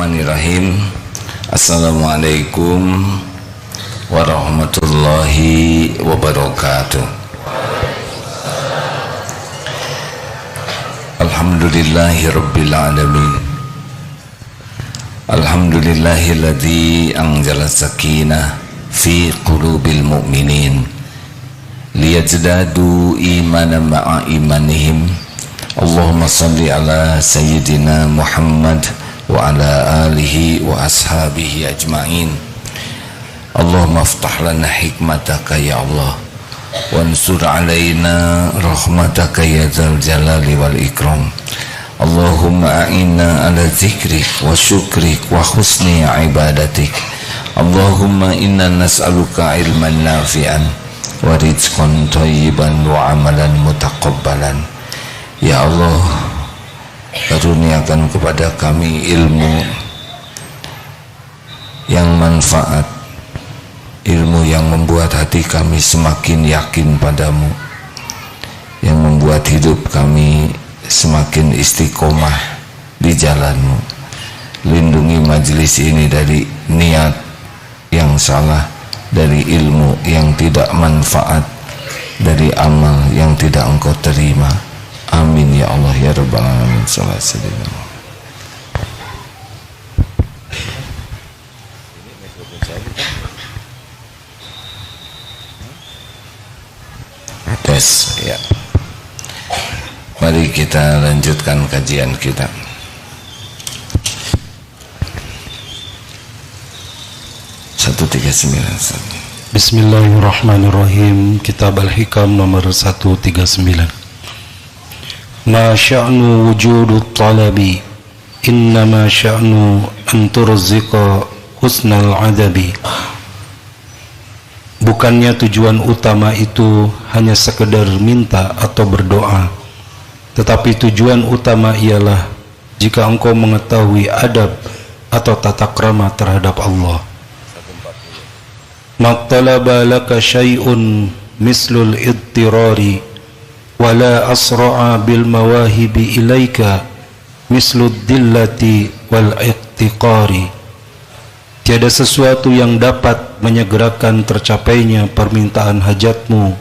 Bismillahirrahmanirrahim. Assalamualaikum warahmatullahi wabarakatuh. Alhamdulillahirabbil alamin. Alhamdulillahilladzi anzala sakinah fi qulubil mu'minin liyazdadu imanan ma'a imanihim. Allahumma salli ala sayyidina Muhammad wa ala alihi wa ashabihi ajma'in. Allahumma aftah lana hikmataka ya Allah wansur alaina rahmataka ya dzal jalali wal ikram. Allahumma a'inna ala dzikrik wa syukrik wa husni ibadatik. Allahumma inna nas'aluka ilman nafi'an wa rizqan thayyiban wa amalan mutaqabbalan. Ya Allah, karuniakan kepada kami ilmu yang manfaat, ilmu yang membuat hati kami semakin yakin padamu, yang membuat hidup kami semakin istiqomah di jalanmu. Lindungi majelis ini dari niat yang salah, dari ilmu yang tidak manfaat, dari amal yang tidak engkau terima. Amin ya Allah ya Rabbal alamin. Sallallahu alaihi wasallam. Tes ya. Mari kita lanjutkan kajian kita. Bismillahirrahmanirrahim. Kitab Al-Hikam nomor 139. Ma sya'nu wujudut talabi innama sya'nu an turziqa husnal adabi. Bukannya tujuan utama itu hanya sekedar minta atau berdoa, tetapi tujuan utama ialah jika engkau mengetahui adab atau tata krama terhadap Allah. Mattalaba laka syai'un mislul idtirari wala asra'a bil mawahibi ilaika mislud dillati wal iqtiqari. Tiada sesuatu yang dapat menyegerakan tercapainya permintaan hajatmu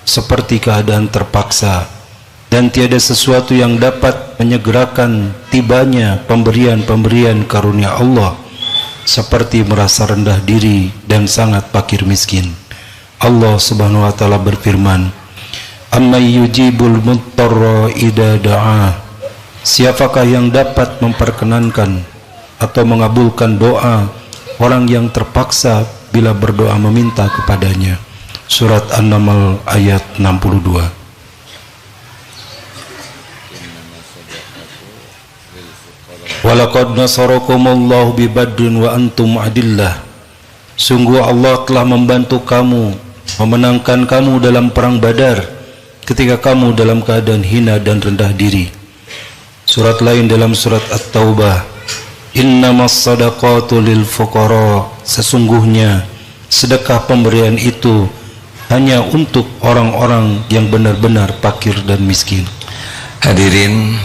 seperti keadaan terpaksa, dan tiada sesuatu yang dapat menyegerakan tibanya pemberian-pemberian karunia Allah seperti merasa rendah diri dan sangat fakir miskin. Allah Subhanahu wa taala berfirman, "Amma yujibul muttarra idza da'a." Siapakah yang dapat memperkenankan atau mengabulkan doa orang yang terpaksa bila berdoa meminta kepadanya? Surat An-Naml ayat 62. Walaqad nasarakumullahu bi Badrin wa antum adillah. Sungguh Allah telah membantu kamu, memenangkan kamu dalam perang Badar ketika kamu dalam keadaan hina dan rendah diri. Surat lain dalam surat At-Taubah, innamas sadaqatu lil fuqara. Sesungguhnya sedekah pemberian itu hanya untuk orang-orang yang benar-benar fakir dan miskin. Hadirin,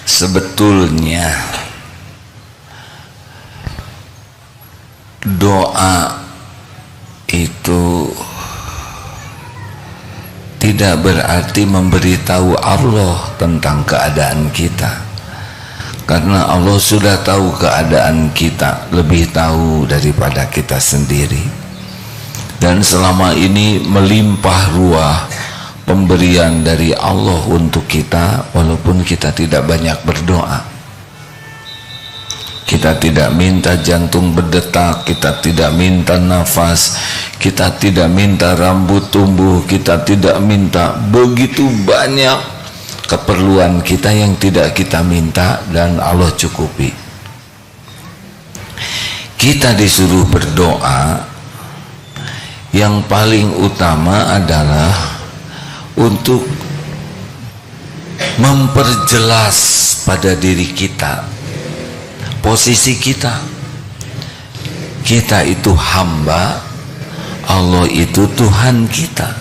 sebetulnya doa itu tidak berarti memberitahu Allah tentang keadaan kita, karena Allah sudah tahu keadaan kita, lebih tahu daripada kita sendiri. Dan selama ini melimpah ruah pemberian dari Allah untuk kita, walaupun kita tidak banyak berdoa. Kita tidak minta jantung berdetak, kita tidak minta nafas, kita tidak minta rambut tumbuh, kita tidak minta begitu banyak keperluan kita yang tidak kita minta dan Allah cukupi. Kita disuruh berdoa, yang paling utama adalah untuk memperjelas pada diri kita posisi kita. Kita itu hamba, Allah itu Tuhan kita.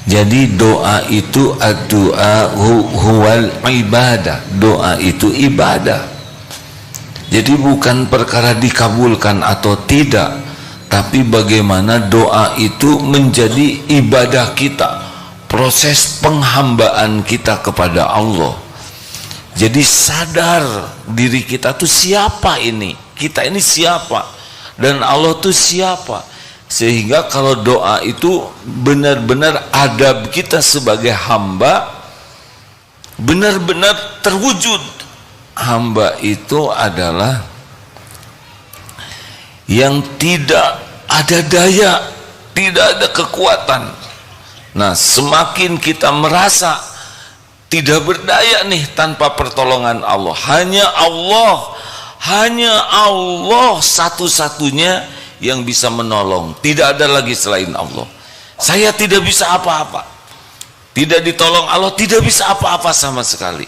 Jadi doa itu ad-du'a huwal ibadah. Doa itu ibadah. Jadi bukan perkara dikabulkan atau tidak, tapi bagaimana doa itu menjadi ibadah kita, proses penghambaan kita kepada Allah. Jadi sadar diri kita tuh siapa ini, kita ini siapa, dan Allah tuh siapa. Sehingga kalau doa itu benar-benar adab kita sebagai hamba benar-benar terwujud. Hamba itu adalah yang tidak ada daya, tidak ada kekuatan. Nah, semakin kita merasa tidak berdaya nih tanpa pertolongan Allah, hanya Allah satu-satunya yang bisa menolong, tidak ada lagi selain Allah. Saya tidak bisa apa-apa, tidak ditolong Allah, tidak bisa apa-apa sama sekali.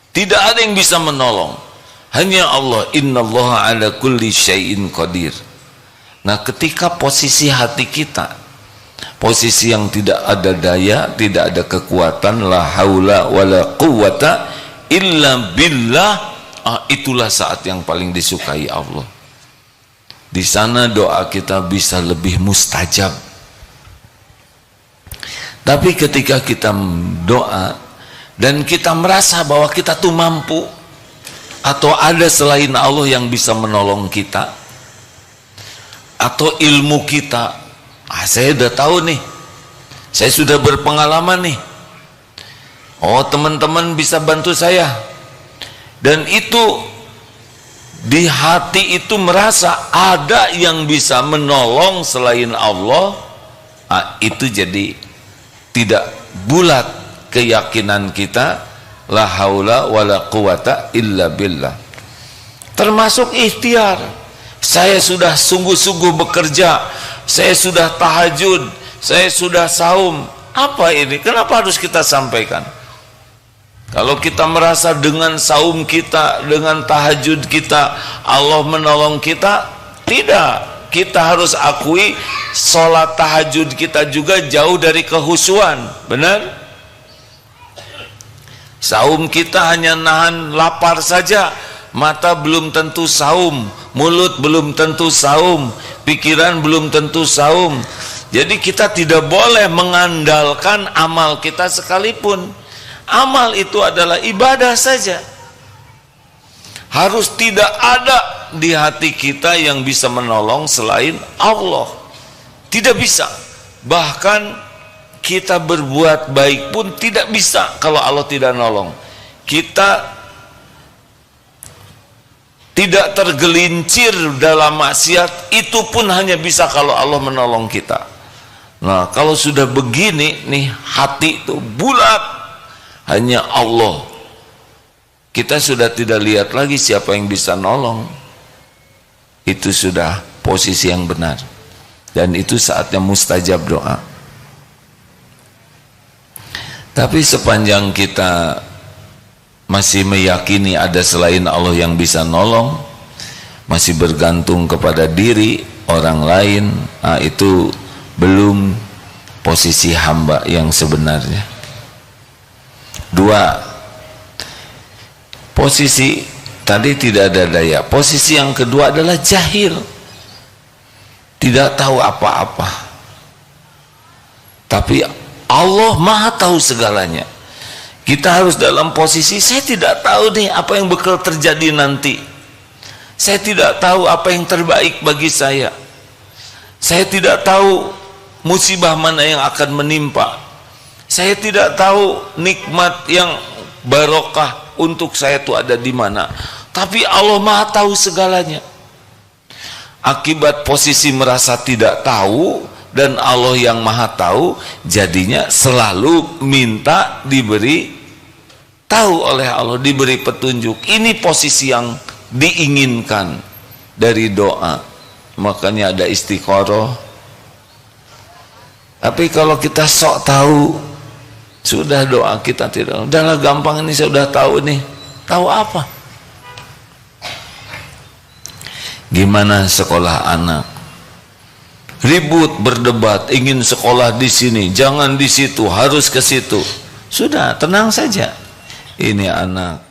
Tidak ada yang bisa menolong, hanya Allah. Innallaha ala kulli syai'in qadir. Nah, ketika posisi hati kita, posisi yang tidak ada daya, tidak ada kekuatan, la haula wala quwata illa billah, itulah saat yang paling disukai Allah. Di sana doa kita bisa lebih mustajab. Tapi ketika kita doa dan kita merasa bahwa kita tuh mampu, atau ada selain Allah yang bisa menolong kita, atau ilmu kita, saya udah tahu nih, saya sudah berpengalaman nih, oh teman-teman bisa bantu saya, dan itu di hati itu merasa ada yang bisa menolong selain Allah, itu jadi tidak bulat keyakinan kita, la haula wala quwata illa billah. Termasuk ikhtiar. Saya sudah sungguh-sungguh bekerja, saya sudah tahajud, saya sudah saum. Apa ini? Kenapa harus kita sampaikan? Kalau kita merasa dengan saum kita, dengan tahajud kita, Allah menolong kita, tidak. Kita harus akui sholat tahajud kita juga jauh dari kehusuan, benar? Saum kita hanya nahan lapar saja, mata belum tentu saum, mulut belum tentu saum, pikiran belum tentu saum. Jadi kita tidak boleh mengandalkan amal kita sekalipun. Amal itu adalah ibadah saja. Harus tidak ada di hati kita yang bisa menolong selain Allah. Tidak bisa. Bahkan kita berbuat baik pun tidak bisa kalau Allah tidak nolong. Kita tidak tergelincir dalam maksiat, itu pun hanya bisa kalau Allah menolong kita. Nah, kalau sudah begini nih, hati itu bulat, hanya Allah. Kita sudah tidak lihat lagi siapa yang bisa nolong. Itu sudah posisi yang benar, dan itu saatnya mustajab doa. Tapi sepanjang kita masih meyakini ada selain Allah yang bisa nolong, masih bergantung kepada diri orang lain, itu belum posisi hamba yang sebenarnya. Dua, posisi tadi tidak ada daya. Posisi yang kedua adalah jahil, tidak tahu apa-apa. Tapi Allah Maha tahu segalanya. Kita harus dalam posisi, saya tidak tahu nih apa yang bakal terjadi nanti. Saya tidak tahu apa yang terbaik bagi saya. Saya tidak tahu musibah mana yang akan menimpa. Saya tidak tahu nikmat yang barokah untuk saya itu ada di mana. Tapi Allah Maha tahu segalanya. Akibat posisi merasa tidak tahu dan Allah yang Maha tahu, jadinya selalu minta diberi tahu oleh Allah, diberi petunjuk. Ini posisi yang diinginkan dari doa. Makanya ada istiqoroh. Tapi kalau kita sok tahu, sudah doa kita tidak, udahlah gampang ini, saya sudah tahu nih. Tahu apa? Gimana sekolah anak? Ribut, berdebat, ingin sekolah di sini, jangan di situ, harus ke situ. Sudah, tenang saja. Ini anak